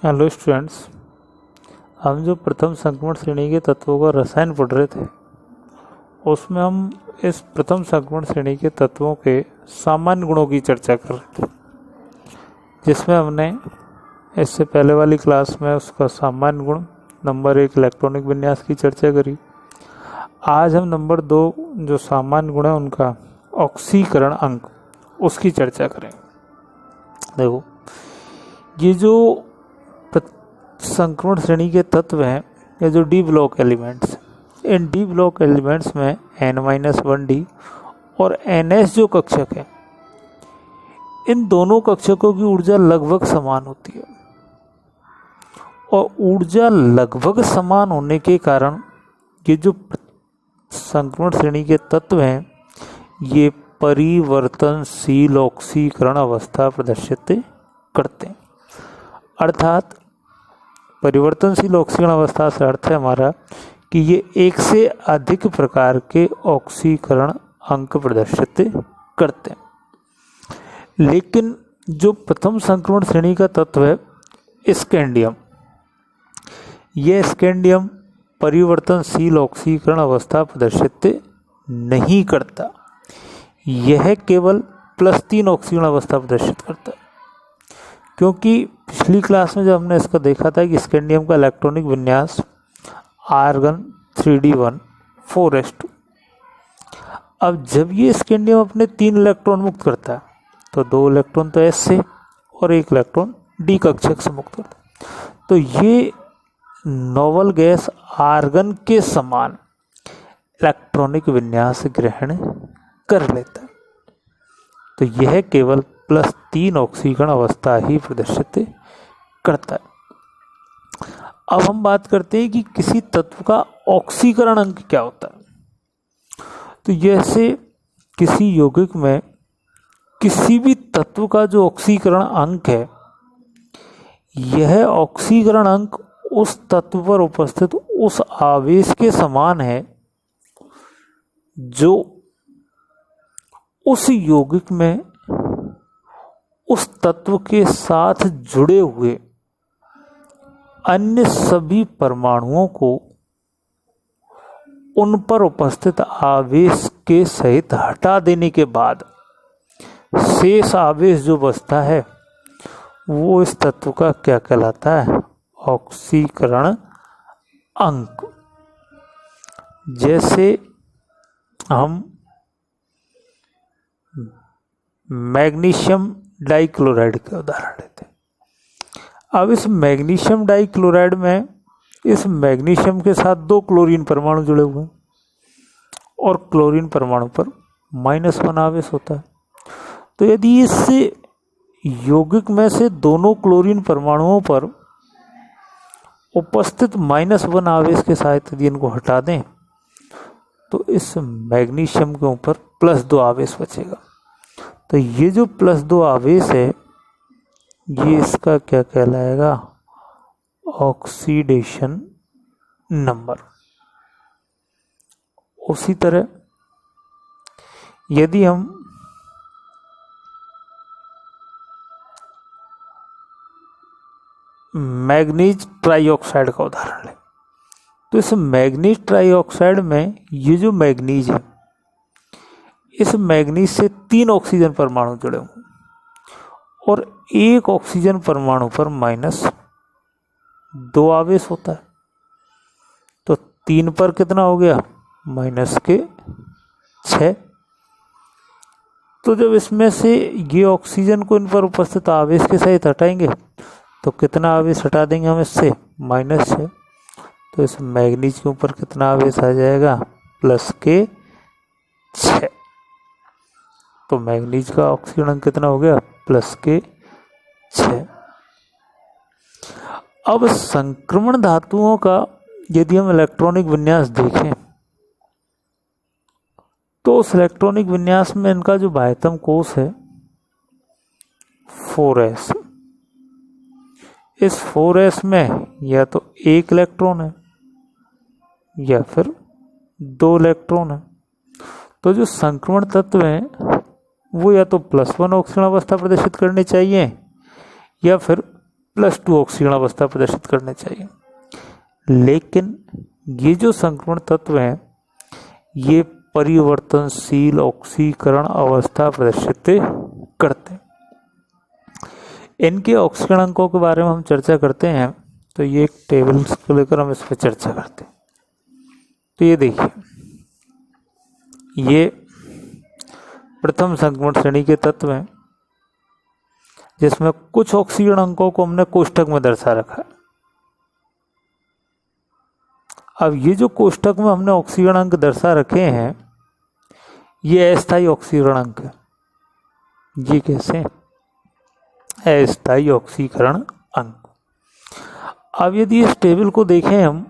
Hello students, हम जो प्रथम संक्रमण श्रेणी के तत्वों का रसायन पढ़ रहे थे उसमें हम इस प्रथम संक्रमण श्रेणी के तत्वों के सामान्य गुणों की चर्चा कर रहे थे, जिसमें हमने इससे पहले वाली क्लास में उसका सामान्य गुण नंबर 1 इलेक्ट्रॉनिक विन्यास की चर्चा करी। आज हम नंबर 2 जो सामान्य गुण है उनका ऑक्सीकरण अंक उसकी चर्चा करें। देखो, ये जो संक्रमण श्रेणी के तत्व हैं, ये जो डी ब्लॉक एलिमेंट्स, इन डी ब्लॉक एलिमेंट्स में N-1D और NS जो कक्षक है, इन दोनों कक्षकों की ऊर्जा लगभग समान होती है। और ऊर्जा लगभग समान होने के कारण ये जो संक्रमण श्रेणी के तत्व हैं, ये परिवर्तनशील ऑक्सीकरण अवस्था प्रदर्शित करते हैं। अर्थात परिवर्तनशील ऑक्सीकरण अवस्था से अर्थ है हमारा कि ये एक से अधिक प्रकार के ऑक्सीकरण अंक प्रदर्शित करते हैं। लेकिन जो प्रथम संक्रमण श्रेणी का तत्व है स्कैंडियम, यह स्कैंडियम परिवर्तनशील ऑक्सीकरण अवस्था प्रदर्शित नहीं करता। यह केवल +3 ऑक्सीकरण अवस्था प्रदर्शित करता है। क्योंकि पिछली क्लास में जब हमने इसका देखा था कि स्कैंडियम का इलेक्ट्रॉनिक विन्यास आर्गन 3d1 4s2। अब जब ये स्कैंडियम अपने 3 इलेक्ट्रॉन मुक्त करता है तो 2 इलेक्ट्रॉन तो S से और 1 इलेक्ट्रॉन D कक्षक से मुक्त करता है, तो ये नोबल गैस आर्गन के समान इलेक्ट्रॉनिक विन्यास ग्रहण कर लेता है। तो यह केवल +3 ऑक्सीकरण अवस्था ही प्रदर्शित करता है। अब हम बात करते हैं कि किसी तत्व का ऑक्सीकरण अंक क्या होता है। तो जैसे किसी यौगिक में किसी भी तत्व का जो ऑक्सीकरण अंक है, यह ऑक्सीकरण अंक उस तत्व पर उपस्थित उस आवेश के समान है जो उस यौगिक में उस तत्व के साथ जुड़े हुए अन्य सभी परमाणुओं को उन पर उपस्थित आवेश के सहित हटा देने के बाद शेष आवेश जो बचता है वो इस तत्व का क्या कहलाता है? ऑक्सीकरण अंक। जैसे हम मैग्नीशियम डाइक्लोराइड का उदाहरण लेते हैं। अब इस मैग्नीशियम डाइक्लोराइड में इस मैग्नीशियम के साथ 2 क्लोरीन परमाणु जुड़े हुए हैं और क्लोरीन परमाणु पर -1 आवेश होता है। तो यदि इस यौगिक में से दोनों क्लोरीन परमाणुओं पर उपस्थित -1 आवेश के साथ यदि इनको हटा दें तो इस मैग्नीशियम के ऊपर +2 आवेश बचेगा। तो ये जो +2 आवेश है, ये इसका क्या कहलाएगा? Oxidation number. उसी तरह यदि हम मैग्नीज ट्राइऑक्साइड का उदाहरण लें, तो इस मैग्नीज ट्राइऑक्साइड में ये जो मैग्नीज है, इस मैग्नीज से 3 ऑक्सीजन परमाणु जुड़े हुए और 1 ऑक्सीजन परमाणु पर -2 आवेश होता है। तो 3 पर कितना हो गया? -6। तो जब इसमें से ये ऑक्सीजन को इन पर उपस्थित आवेश के सहित हटाएंगे तो कितना आवेश हटा देंगे हम इससे? -6। तो इस मैग्नीज के ऊपर कितना आवेश आ जाएगा? +6। तो मैग्नीज का ऑक्सीकरण अंक कितना हो गया? +6। अब संक्रमण धातुओं का यदि हम इलेक्ट्रॉनिक विन्यास देखें तो उस इलेक्ट्रॉनिक विन्यास में इनका जो बाह्यतम कोश है 4s, इस 4s में या तो 1 इलेक्ट्रॉन है या फिर 2 इलेक्ट्रॉन है। तो जो संक्रमण तत्व हैं वो या तो +1 ऑक्सीकरण अवस्था प्रदर्शित करनी चाहिए या फिर +2 ऑक्सीकरण अवस्था प्रदर्शित करने चाहिए। लेकिन ये जो संक्रमण तत्व हैं ये परिवर्तनशील ऑक्सीकरण अवस्था प्रदर्शित करते हैं। इनके ऑक्सीकरण अंकों के बारे में हम चर्चा करते हैं तो ये एक टेबल को लेकर हम इस पर चर्चा करते हैं। तो ये देखिए, ये प्रथम संक्रमण श्रेणी के तत्व हैं जिसमें कुछ ऑक्सीकरण अंकों को हमने कोष्ठक में दर्शा रखा है। अब ये जो कोष्ठक में हमने ऑक्सीकरण अंक दर्शा रखे हैं ये अस्थायी ऑक्सीकरण अंक है। ये कैसे? अस्थायी ऑक्सीकरण अंक। अब यदि इस टेबल को देखें हम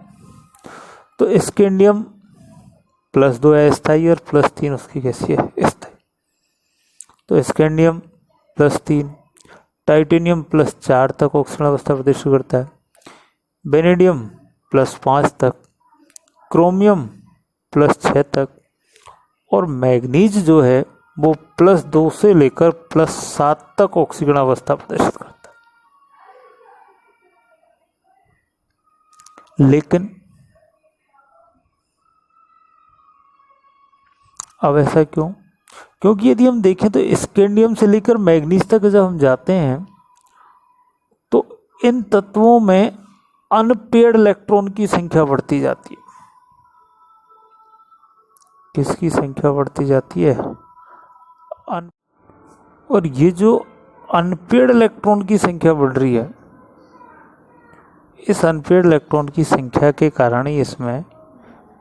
तो स्कैंडियम +2 अस्थायी और +3 उसकी कैसी है? स्थायी। तो स्कैंडियम +3, टाइटेनियम +4 तक ऑक्सीकरण अवस्था प्रदर्शित करता है, वेनेडियम +5 तक, क्रोमियम +6 तक और मैग्नीज जो है वो +2 से लेकर +7 तक ऑक्सीकरण अवस्था प्रदर्शित करता है। लेकिन अब ऐसा क्यों? क्योंकि यदि हम देखें तो स्कैंडियम से लेकर मैग्नीज तक जब हम जाते हैं तो इन तत्वों में अनपेयर्ड इलेक्ट्रॉन की संख्या बढ़ती जाती है। किसकी संख्या बढ़ती जाती है? और ये जो अनपेयर्ड इलेक्ट्रॉन की संख्या बढ़ रही है, इस अनपेयर्ड इलेक्ट्रॉन की संख्या के कारण ही इसमें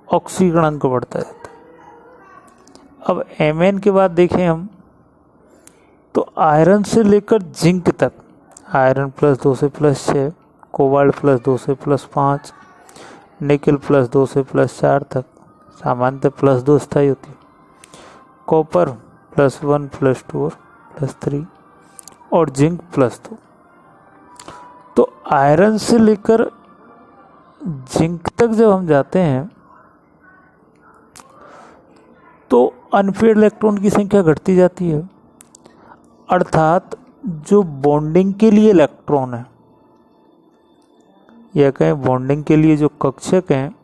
ऑक्सीकरण अंक बढ़ता जाता है। अब Mn के बाद देखें हम तो आयरन से लेकर जिंक तक, आयरन +2 से +6, कोबाल्ट +2 से +5, निकल +2 से +4 तक, सामान्यतः +2 स्थायी होती है, कॉपर +1 +2 और +3 और जिंक +2। तो आयरन से लेकर जिंक तक जब हम जाते हैं तो अनपेयर्ड इलेक्ट्रॉन की संख्या घटती जाती है, अर्थात जो बॉन्डिंग के लिए इलेक्ट्रॉन है या कहें बॉन्डिंग के लिए जो कक्षक हैं,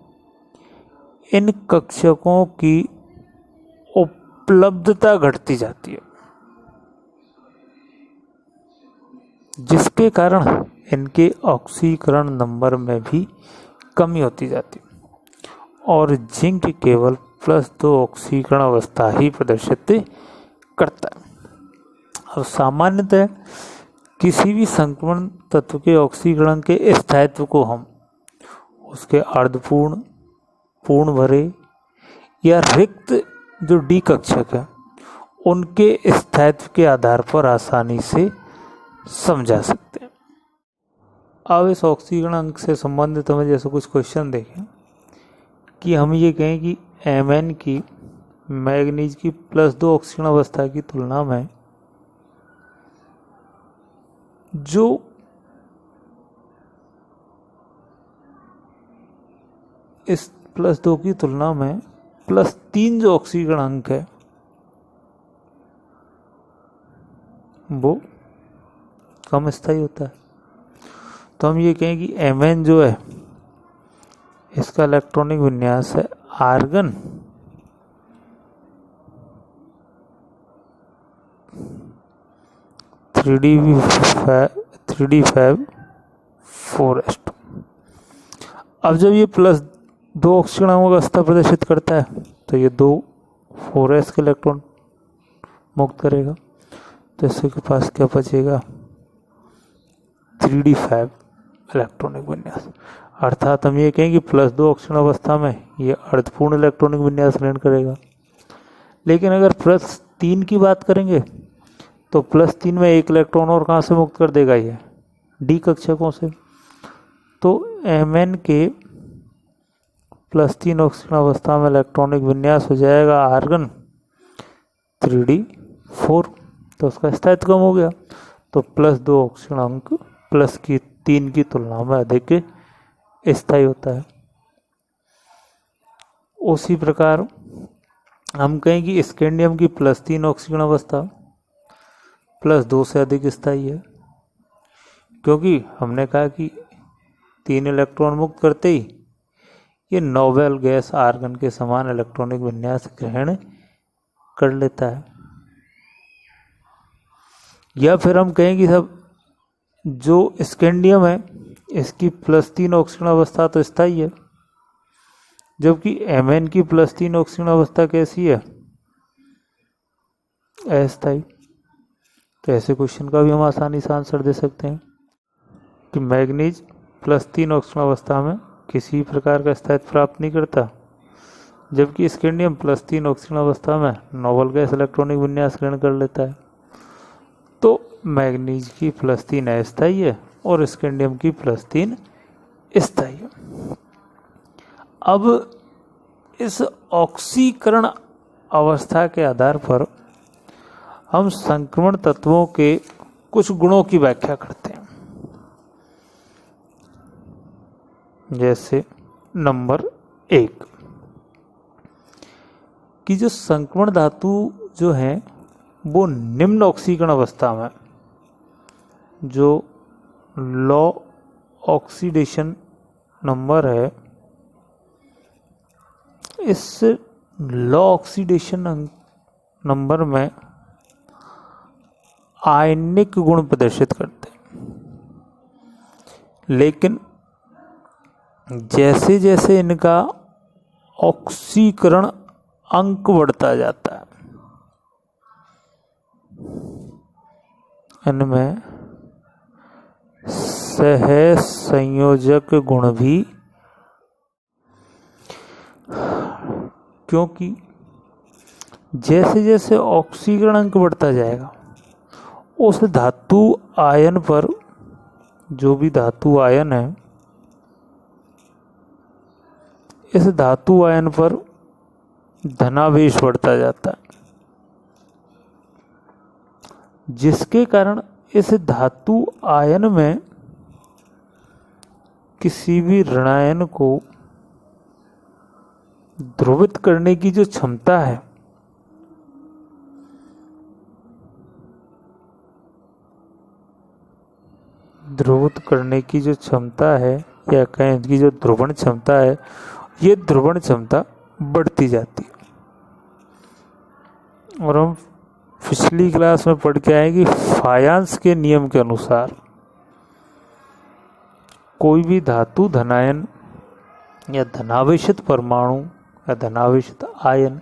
इन कक्षकों की उपलब्धता घटती जाती है, जिसके कारण इनके ऑक्सीकरण नंबर में भी कमी होती जाती है और जिंक केवल +2 ऑक्सीकरण अवस्था ही प्रदर्शित करता है। अब सामान्यतः किसी भी संक्रमण तत्व के ऑक्सीकरण के स्थायित्व को हम उसके अर्धपूर्ण, पूर्ण भरे या रिक्त जो डी कक्षक है उनके स्थायित्व के आधार पर आसानी से समझा सकते हैं। अब इस ऑक्सीकरण अंक से संबंधित हमें जैसे कुछ क्वेश्चन देखें कि हम ये कहें कि Mn की मैग्नीज की +2 ऑक्सीकरण अवस्था की तुलना में जो इस +2 की तुलना में +3 जो ऑक्सीकरण अंक है वो कम स्थायी होता है। तो हम ये कहें कि Mn जो है इसका इलेक्ट्रॉनिक विन्यास है आर्गन (3d5)4s2। अब जब ये +2 ऑक्सीकरण अवस्था प्रदर्शित करता है तो ये 2 4s के इलेक्ट्रॉन मुक्त करेगा, तो इसके पास क्या बचेगा? 3d5 इलेक्ट्रॉनिक विन्यास। अर्थात हम ये कहें कि +2 ऑक्सीकरण अवस्था में ये अर्धपूर्ण इलेक्ट्रॉनिक विन्यास ग्रहण करेगा। लेकिन अगर +3 की बात करेंगे तो +3 में एक इलेक्ट्रॉन और कहाँ से मुक्त कर देगा? ये डी कक्षकों से। तो Mn के +3 ऑक्सीकरण अवस्था में इलेक्ट्रॉनिक विन्यास हो जाएगा आर्गन 3d4, तो उसका स्थायित्व कम हो गया। तो +2 ऑक्सीकरण अंक +3 की तुलना में अधिक स्थायी होता है। उसी प्रकार हम कहें कि स्कैंडियम की +3 ऑक्सीकरण अवस्था +2 से अधिक स्थायी है, क्योंकि हमने कहा कि 3 इलेक्ट्रॉन मुक्त करते ही ये नोबेल गैस आर्गन के समान इलेक्ट्रॉनिक विन्यास ग्रहण कर लेता है। या फिर हम कहेंगे सब जो स्कैंडियम है इसकी +3 ऑक्सीजन अवस्था तो स्थायी है, जबकि Mn की +3 ऑक्सीजन अवस्था कैसी है, अस्थायी। तो ऐसे क्वेश्चन का भी हम आसानी से आंसर दे सकते हैं कि मैग्नीज +3 ऑक्सीजन अवस्था में किसी प्रकार का स्थायित्व प्राप्त नहीं करता, जबकि स्कैंडियम +3 ऑक्सीजन अवस्था में नोबेल गैस इलेक्ट्रॉनिक विन्यास ग्रहण कर लेता है। तो मैग्नीज की +3 अस्थायी है और स्कैंडियम की +3 स्थायी है। अब इस ऑक्सीकरण अवस्था के आधार पर हम संक्रमण तत्वों के कुछ गुणों की व्याख्या करते हैं। जैसे नंबर 1 कि जो संक्रमण धातु जो है वो निम्न ऑक्सीकरण अवस्था में, जो लो ऑक्सीडेशन नंबर है, इस लो ऑक्सीडेशन नंबर में आयनिक गुण प्रदर्शित करते हैं। लेकिन जैसे जैसे इनका ऑक्सीकरण अंक बढ़ता जाता है, इनमें सहसंयोजक गुण भी, क्योंकि जैसे जैसे ऑक्सीकरण अंक बढ़ता जाएगा उस धातु आयन पर, जो भी धातु आयन है, इस धातु आयन पर धनावेश बढ़ता जाता है, जिसके कारण इस धातु आयन में किसी भी ऋणायन को ध्रुवित करने की जो क्षमता है, ध्रुवित करने की जो क्षमता है, या कहें इनकी जो ध्रुवण क्षमता है, ये ध्रुवण क्षमता बढ़ती जाती है। और हम पिछली क्लास में पढ़ के आए कि फायांस के नियम के अनुसार कोई भी धातु धनायन या धनावेशित परमाणु या धनावेशित आयन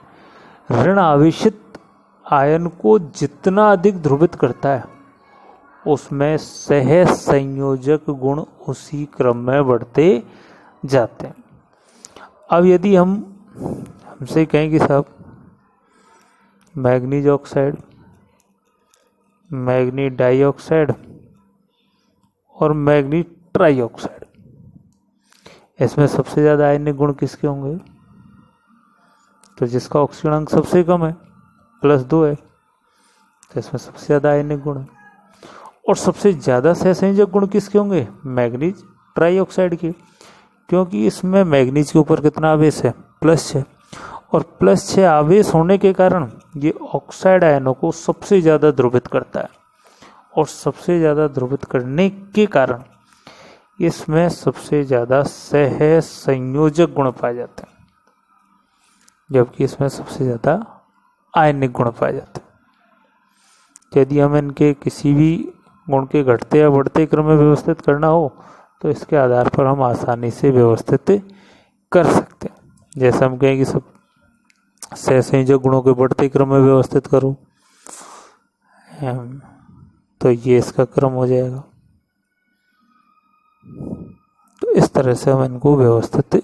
ऋण आवेशित आयन को जितना अधिक ध्रुवित करता है, उसमें सहसंयोजक गुण उसी क्रम में बढ़ते जाते हैं। अब यदि हमसे कहें कि साहब मैग्नीज ऑक्साइड, मैग्नीज डाइऑक्साइड और मैग्नीज ट्राइऑक्साइड, इसमें सबसे ज़्यादा आयनिक गुण किसके होंगे? तो जिसका ऑक्सीजन अंक सबसे कम है, +2 है, तो इसमें सबसे ज़्यादा आयनिक गुण है। और सबसे ज़्यादा सहसंयोजक गुण किसके होंगे? मैग्नीज ट्राइऑक्साइड के, क्योंकि इसमें मैग्नीज के ऊपर कितना आवेश है? +6, और +6 आवेश होने के कारण ये ऑक्साइड आयनों को सबसे ज़्यादा ध्रुवित करता है, और सबसे ज़्यादा ध्रुवित करने के कारण इसमें सबसे ज़्यादा सहसंयोजक गुण पाए जाते हैं, जबकि इसमें सबसे ज़्यादा आयनिक गुण पाए जाते हैं। यदि हम इनके किसी भी गुण के घटते या बढ़ते क्रम में व्यवस्थित करना हो तो इसके आधार पर हम आसानी से व्यवस्थित कर सकते हैं। जैसे हम कहें कि सब सहसंयोजक गुणों के बढ़ते क्रम में व्यवस्थित करो, तो ये इसका क्रम हो जाएगा। तो इस तरह से हम इनको व्यवस्थित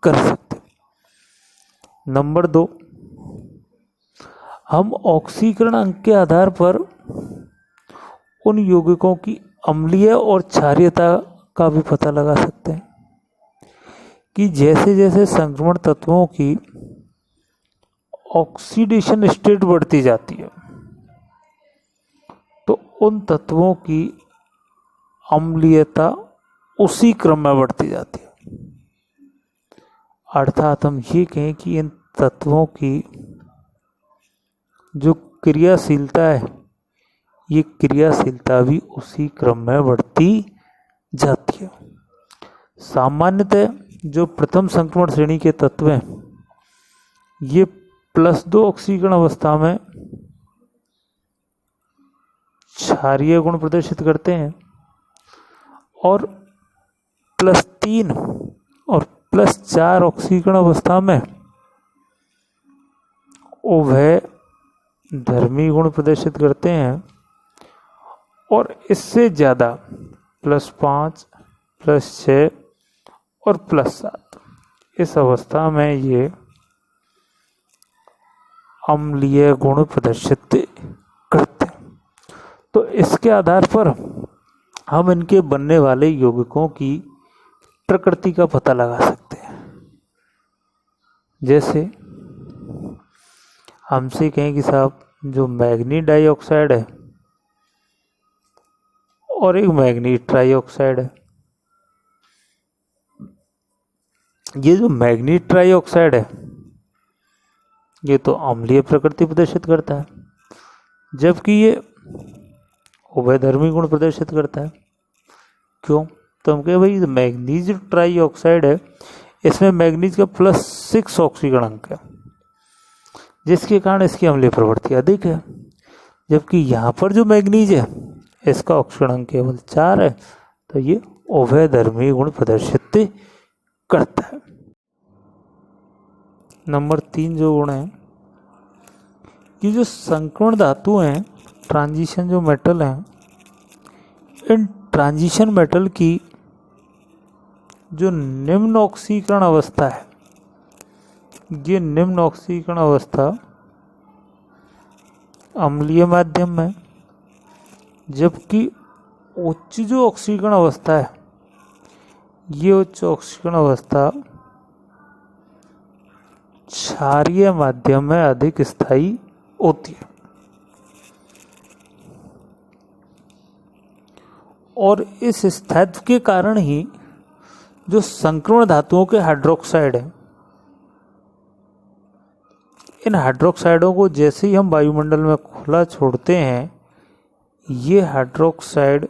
कर सकते हैं। नंबर 2, हम ऑक्सीकरण अंक के आधार पर उन यौगिकों की अम्लीय और क्षारीयता का भी पता लगा सकते हैं कि जैसे जैसे संक्रमण तत्वों की ऑक्सीडेशन स्टेट बढ़ती जाती है तो उन तत्वों की अम्लीयता उसी क्रम में बढ़ती जाती है। अर्थात हम ये कहें कि इन तत्वों की जो क्रियाशीलता है ये क्रियाशीलता भी उसी क्रम में बढ़ती जाती है। सामान्यतः जो प्रथम संक्रमण श्रेणी के तत्व हैं ये +2 ऑक्सीकरण अवस्था में क्षारीय गुण प्रदर्शित करते हैं और +3 और +4 ऑक्सीकरण अवस्था में उभय धर्मी गुण प्रदर्शित करते हैं और इससे ज़्यादा +5, +6 और +7 इस अवस्था में ये अम्लीय गुण प्रदर्शित करते हैं। तो इसके आधार पर हम इनके बनने वाले यौगिकों की प्रकृति का पता लगा सकते हैं। जैसे हमसे कहें कि साहब जो मैग्नीज डाइऑक्साइड है और एक मैग्नीज ट्राइऑक्साइड है, ये जो मैग्नीज ट्राइऑक्साइड है ये तो अम्लीय प्रकृति प्रदर्शित करता है, जबकि ये उभयधर्मी गुण प्रदर्शित करता है। क्यों? तो हम कहें भाई मैग्नीज ट्राइऑक्साइड है, इसमें मैग्नीज का +6 ऑक्सीकरण अंक है, जिसके कारण इसकी अम्लीय प्रवृत्ति अधिक है। जबकि यहाँ पर जो मैग्नीज है इसका ऑक्सीकरण अंक केवल 4 है, तो ये उभयधर्मी गुण प्रदर्शित करता है। नंबर 3 जो गुण है, ये जो संक्रमण धातु हैं, ट्रांजिशन जो मेटल हैं, इन ट्रांजिशन मेटल की जो निम्न ऑक्सीकरण अवस्था है, ये निम्न ऑक्सीकरण अवस्था अम्लीय माध्यम में, जबकि उच्च जो ऑक्सीकरण अवस्था है ये उच्च ऑक्सीकरण अवस्था क्षारीय माध्यम में अधिक स्थायी होती है। और इस स्थायित्व के कारण ही जो संक्रमण धातुओं के हाइड्रोक्साइड हैं, इन हाइड्रोक्साइडों को जैसे ही हम वायुमंडल में खुला छोड़ते हैं, ये हाइड्रोक्साइड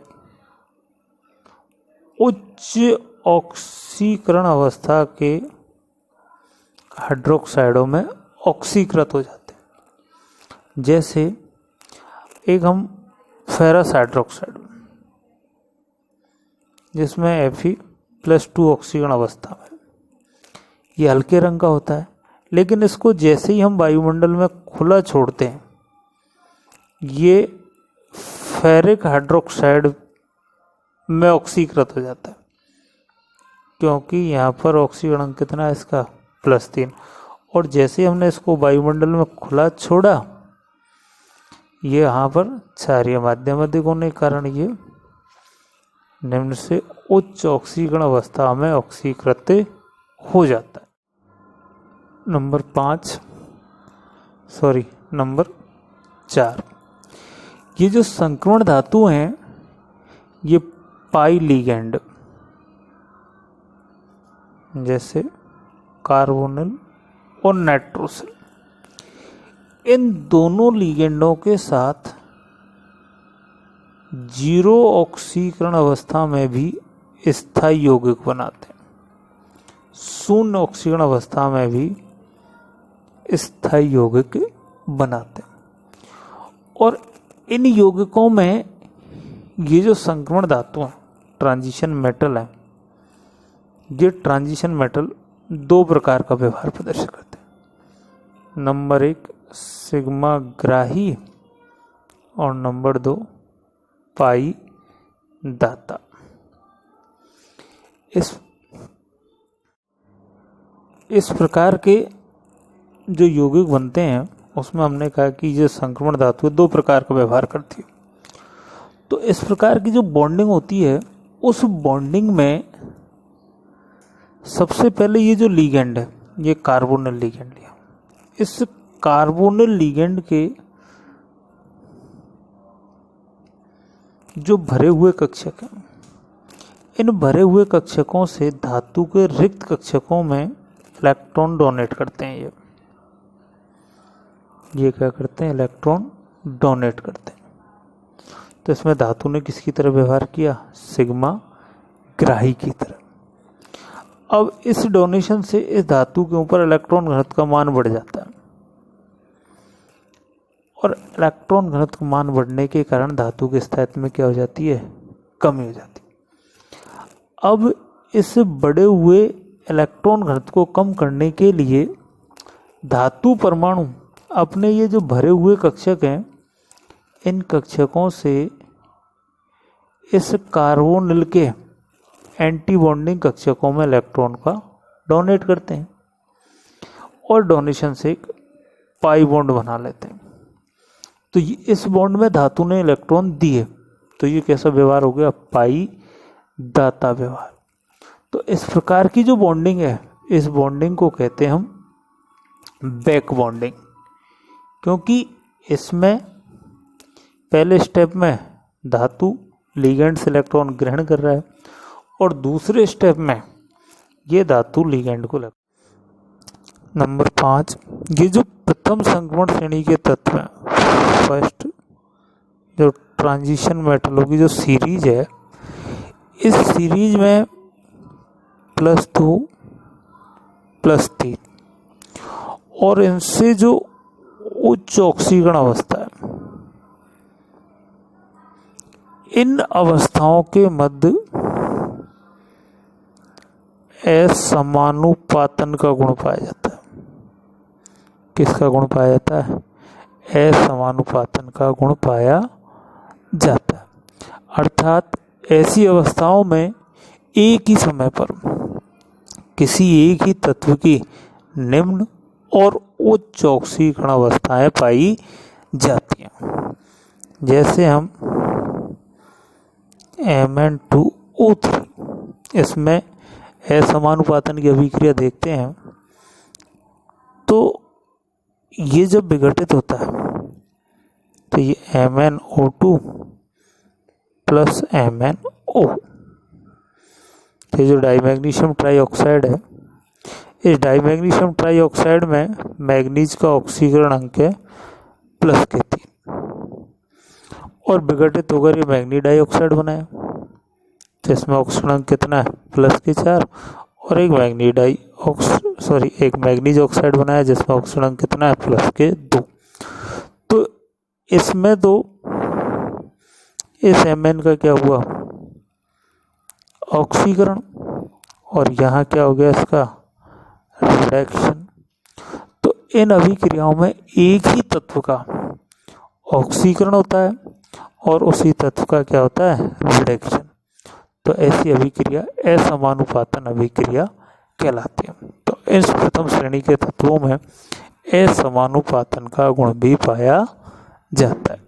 उच्च ऑक्सीकरण अवस्था के हाइड्रोक्साइडों में ऑक्सीकृत हो जाते हैं। जैसे एक हम फेरस हाइड्रोक्साइड जिसमें Fe+2 ऑक्सीकरण अवस्था में, ये हल्के रंग का होता है, लेकिन इसको जैसे ही हम वायुमंडल में खुला छोड़ते हैं ये फेरिक हाइड्रोक्साइड में ऑक्सीकृत हो जाता है, क्योंकि यहाँ पर ऑक्सीकरण अंक कितना है इसका +3। और जैसे हमने इसको वायुमंडल में खुला छोड़ा, ये यहाँ पर क्षारीय माध्यम अधिक होने के कारण ये निम्न से उच्च ऑक्सीकरण अवस्था में ऑक्सीकृत हो जाता है। नंबर 4, ये जो संक्रमण धातु हैं ये पाई लिगेंड जैसे कार्बोनिल और नाइट्रोसिल, इन दोनों लिगेंडों के साथ 0 ऑक्सीकरण अवस्था में भी स्थायी यौगिक बनाते हैं, 0 ऑक्सीकरण अवस्था में भी स्थायी यौगिक बनाते हैं। और इन यौगिकों में ये जो संक्रमण धातु हैं, ट्रांजिशन मेटल हैं, ये ट्रांजिशन मेटल 2 प्रकार का व्यवहार प्रदर्शित करते हैं। नंबर 1 सिग्मा ग्राही और नंबर 2 पाई दाता। इस प्रकार के जो यौगिक बनते हैं उसमें हमने कहा कि ये संक्रमण धातु 2 प्रकार का व्यवहार करती है। तो इस प्रकार की जो बॉन्डिंग होती है, उस बॉन्डिंग में सबसे पहले ये जो लिगेंड है, ये कार्बोनिल लिगेंड लिया। इस कार्बोनिल लिगेंड के जो भरे हुए कक्षक हैं, इन भरे हुए कक्षकों से धातु के रिक्त कक्षकों में इलेक्ट्रॉन डोनेट करते हैं। ये क्या करते हैं? इलेक्ट्रॉन डोनेट करते हैं। तो इसमें धातु ने किसकी तरह व्यवहार किया, सिग्मा ग्राही की तरह। अब इस डोनेशन से इस धातु के ऊपर इलेक्ट्रॉन घनत्व का मान बढ़ जाता है और इलेक्ट्रॉन घनत्व का मान बढ़ने के कारण धातु के स्थायित्व में क्या हो जाती है, कमी हो जाती है। अब इस बढ़े हुए इलेक्ट्रॉन घनत्व को कम करने के लिए धातु परमाणु अपने ये जो भरे हुए कक्षक हैं, इन कक्षकों से इस कार्बोनिल के एंटी बॉन्डिंग कक्षकों में इलेक्ट्रॉन का डोनेट करते हैं और डोनेशन से एक पाई बॉन्ड बना लेते हैं। तो इस बॉन्ड में धातु ने इलेक्ट्रॉन दिए, तो ये कैसा व्यवहार हो गया, पाई दाता व्यवहार। तो इस प्रकार की जो बॉन्डिंग है, इस बॉन्डिंग को कहते हैं हम बैक बॉन्डिंग, क्योंकि इसमें पहले स्टेप में धातु लिगेंड से इलेक्ट्रॉन ग्रहण कर रहा है और दूसरे स्टेप में ये धातु लिगेंड को नंबर 5, ये जो प्रथम संक्रमण श्रेणी के तत्व हैं, फर्स्ट जो ट्रांजिशन मेटलों की जो सीरीज है, इस सीरीज में +2 +3 और इनसे जो उच्च ऑक्सीकरण अवस्था है, इन अवस्थाओं के मध्य असमानुपातन का गुण पाया जाता है। किसका गुण पाया जाता है, असमानुपातन का गुण पाया जाता है। अर्थात ऐसी अवस्थाओं में एक ही समय पर किसी एक ही तत्व की निम्न और उच्च ऑक्सीकरण अवस्थाएं पाई जाती हैं। जैसे हम Mn2O3, इसमें असमानुपातन की अभिक्रिया देखते हैं, तो ये जब विघटित होता है तो ये MnO2 + MnO, ये जो डाईमैग्नीशियम ट्राईऑक्साइड है, इस डाईमैग्नीशियम ट्राईऑक्साइड में मैग्नीज का ऑक्सीकरण अंक है +3 और विघटित होकर ये मैग्नी डाइऑक्साइड बनाया, जिसमें ऑक्सीकरण अंक कितना है, +4 और एक मैग्नीज ऑक्साइड बनाया जिसमें ऑक्सीकरण अंक कितना है, +2। तो इसमें तो इस Mn का क्या हुआ, ऑक्सीकरण, और यहाँ क्या हो गया, इसका रिडक्शन। तो इन अभिक्रियाओं में एक ही तत्व का ऑक्सीकरण होता है और उसी तत्व का क्या होता है, रिडक्शन। तो ऐसी अभिक्रिया असमानुपातन अभिक्रिया कहलाती है। तो इस प्रथम श्रेणी के तत्वों में असमानुपातन का गुण भी पाया जाता है।